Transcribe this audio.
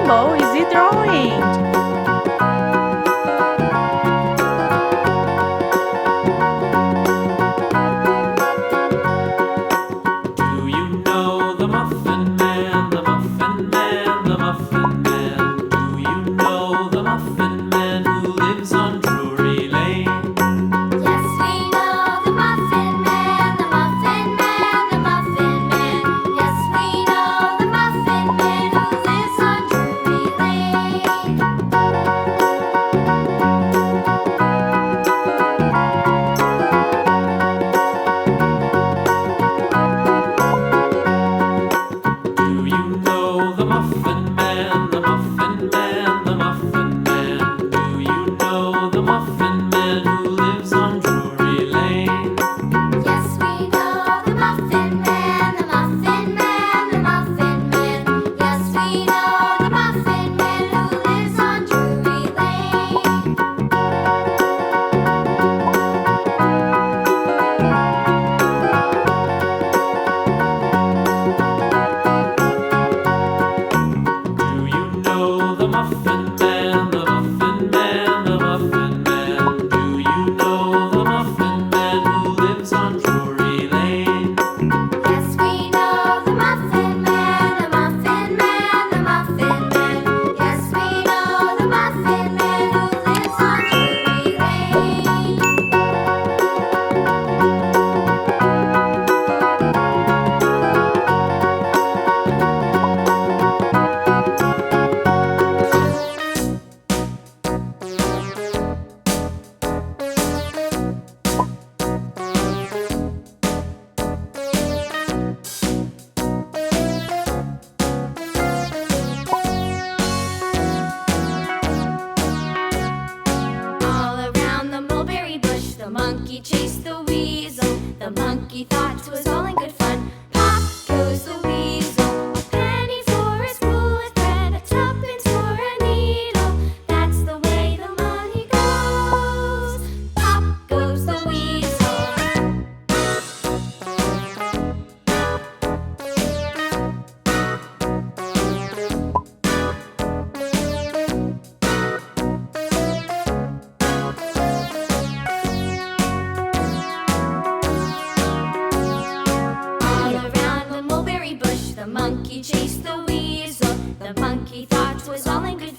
rainbow is he drawing? The monkey chased the weasel. The monkey thought 'twas all in good fun. Pop goes the weasel. A penny for a spool of thread, a tuppence for a needle. That's the way the money goes. Pop goes the weasel. The monkey chased the weasel. The monkey thought 'twas all in good